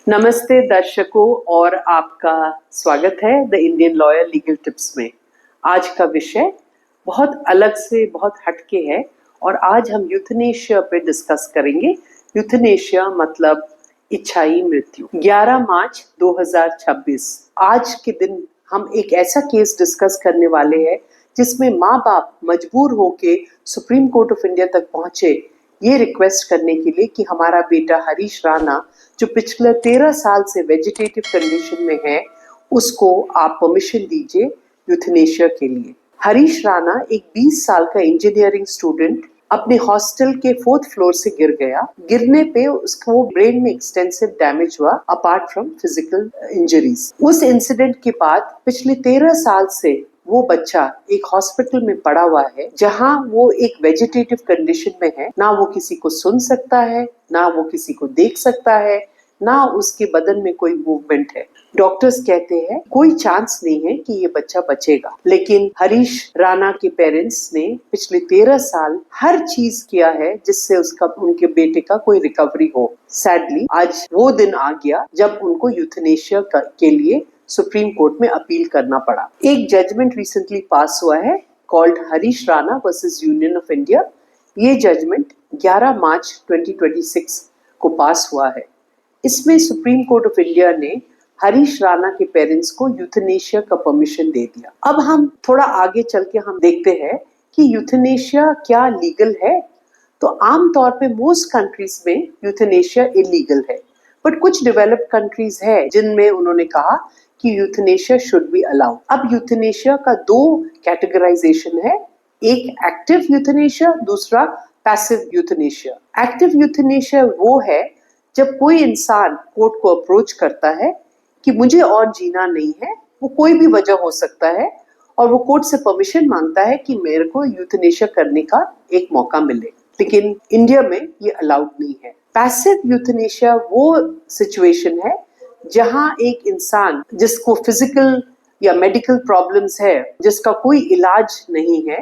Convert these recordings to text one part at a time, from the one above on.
नमस्ते दर्शकों और आपका स्वागत है the Indian lawyer legal tips में। आज का विषय बहुत अलग से बहुत हटके है और आज हम यूथनेशिया पे डिस्कस करेंगे। यूथनेशिया मतलब इच्छाई मृत्यु। 11 मार्च 2026 आज के दिन हम एक ऐसा केस डिस्कस करने वाले हैं जिसमें माँ बाप मजबूर होके सुप्रीम कोर्ट ऑफ इंडिया तक पहुंचे ये रिक्वेस्ट करने के लिए कि हमारा बेटा हरीश राणा जो पिछले 13 साल से वेजिटेटिव कंडीशन में है उसको आप परमिशन दीजिए यूथनेशिया के लिए। हरीश राणा एक 20 साल का इंजीनियरिंग स्टूडेंट अपने हॉस्टल के 4th फ्लोर से गिर गया। गिरने पे उसको ब्रेन में एक्सटेंसिव डैमेज हुआ अपार्ट फ्रॉम फिजिकल इंजरीज। उस इंसिडेंट के बाद पिछले 13 साल से वो बच्चा एक हॉस्पिटल में पड़ा हुआ है जहां वो एक वेजिटेटिव कंडीशन में है। ना वो किसी को सुन सकता है, ना वो किसी को देख सकता है, ना उसके बदन में कोई मूवमेंट है। डॉक्टर्स कहते हैं कोई चांस नहीं है कि ये बच्चा बचेगा। लेकिन हरीश राणा के पेरेंट्स ने पिछले 13 साल हर चीज किया है जिससे उनके बेटे का कोई रिकवरी हो। सैडली आज वो दिन आ गया जब उनको यूथनेशिया के लिए सुप्रीम कोर्ट में अपील करना पड़ा। एक जजमेंट रिसेंटली पास हुआ है called Harish Rana versus union of India. ये जजमेंट 11 मार्च 2026 को पास हुआ है। इसमें सुप्रीम कोर्ट ऑफ इंडिया ने हरीश राणा के पेरेंट्स को यूथनेशिया का परमिशन दे दिया। अब हम थोड़ा आगे चल के हम देखते हैं कि यूथनेशिया क्या लीगल है। तो आमतौर पे मोस्ट कंट्रीज में यूथनेशिया इलीगल है, बट कुछ डेवलप्ड कंट्रीज है जिनमें उन्होंने कहा कि यूथनेशिया शुड बी अलाउड। अब यूथनेशिया का 2 कैटेगराइजेशन है, एक एक्टिव यूथनेशिया, दूसरा पैसिव यूथनेशिया। एक्टिव यूथनेशिया वो है जब कोई इंसान कोर्ट को अप्रोच करता है कि मुझे और जीना नहीं है, वो कोई भी वजह हो सकता है, और वो कोर्ट से परमिशन मांगता है कि मेरे को यूथनेशिया करने का एक मौका मिले। लेकिन इंडिया में ये अलाउड नहीं है। पैसिव यूथनेशिया वो सिचुएशन है जहां एक इंसान जिसको फिजिकल या मेडिकल प्रॉब्लम्स है, जिसका कोई इलाज नहीं है,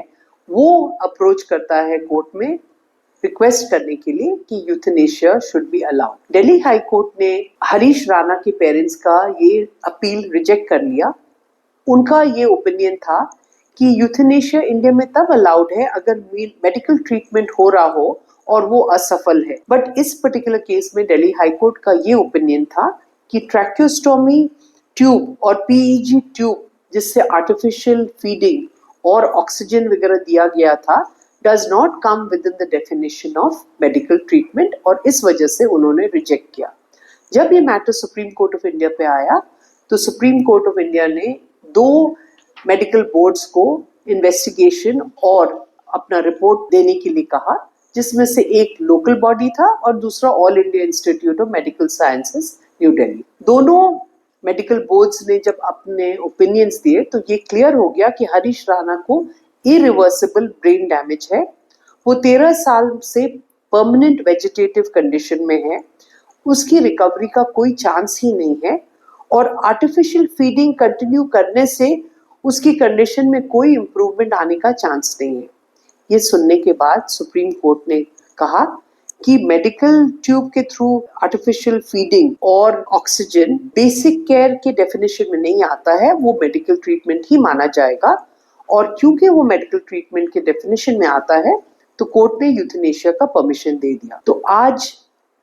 वो अप्रोच करता है कोर्ट में रिक्वेस्ट करने के लिए कि euthanasia should be allowed. Delhi high court ने हरीश राणा के पेरेंट्स का ये अपील रिजेक्ट कर लिया। उनका ये ओपिनियन था कि यूथनेशिया इंडिया में तब अलाउड है अगर मेडिकल ट्रीटमेंट हो रहा हो और वो असफल है। बट इस पर्टिकुलर केस में दिल्ली हाई कोर्ट का ये ओपिनियन था कि ट्रैक्योस्टोमी ट्यूब और पीईजी ट्यूब जिससे आर्टिफिशियल फीडिंग और ऑक्सीजन वगैरह दिया गया था does not come within the definition of medical treatment, और इस वजह से उन्होंने रिजेक्ट किया। जब ये matter supreme court of India पे आया तो सुप्रीम कोर्ट ऑफ इंडिया ने 2 मेडिकल बोर्ड्स को इन्वेस्टिगेशन और अपना रिपोर्ट देने के लिए कहा, जिसमें से एक लोकल बॉडी था और दूसरा all India institute of medical sciences new Delhi. दोनों मेडिकल बोर्ड्स ने जब अपने ओपिनियंस दिए तो ये क्लियर हो गया कि हरीश राणा को इरिवर्सिबल ब्रेन डैमेज है। वो 13 साल से परमानेंट वेजिटेटिव कंडीशन में है, उसकी रिकवरी का कोई चांस ही नहीं है, और आर्टिफिशियल फीडिंग कंटिन्यू करने से उसकी कंडीशन में कोई इम्प्रूवमेंट आने का चांस नहीं है। ये सुनने के बाद सुप्रीम कोर्ट ने कहा कि मेडिकल ट्यूब के थ्रू आर्टिफिशियल फीडिंग और ऑक्सीजन बेसिक केयर के डेफिनेशन में नहीं आता है, वो मेडिकल ट्रीटमेंट ही माना जाएगा। और क्योंकि वो मेडिकल ट्रीटमेंट के डेफिनेशन में आता है तो कोर्ट ने यूथनेशिया का परमिशन दे दिया। तो आज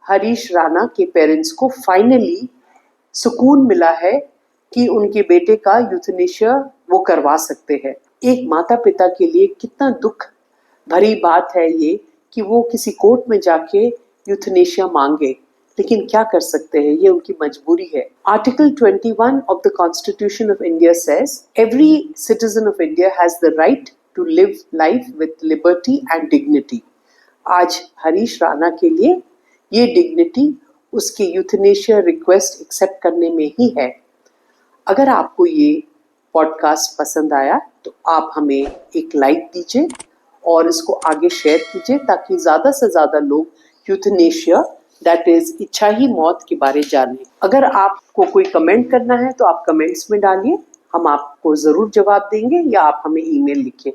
हरीश राणा के पेरेंट्स को फाइनली सुकून मिला है कि उनके बेटे का यूथनेशिया वो करवा सकते हैं। एक माता पिता के लिए कितना दुख भरी बात है ये कि वो किसी कोर्ट में जाके यूथनेशिया मांगे, लेकिन क्या कर सकते हैं, ये उनकी मजबूरी है। Article 21 of the constitution of India says every citizen of India has the right to live life with liberty and dignity. आज हरीश राणा के लिए ये डिग्निटी उसके यूथनेशिया रिक्वेस्ट एक्सेप्ट करने में ही है। अगर आपको ये पॉडकास्ट पसंद आया तो आप हमें एक लाइक दीजिए और इसको आगे शेयर कीजिए ताकि ज़्यादा से ज़्यादा लोग यूथनेशिया दैट इज इच्छा ही मौत के बारे जाने। अगर आपको कोई कमेंट करना है तो आप कमेंट्स में डालिए, हम आपको ज़रूर जवाब देंगे, या आप हमें ईमेल लिखें।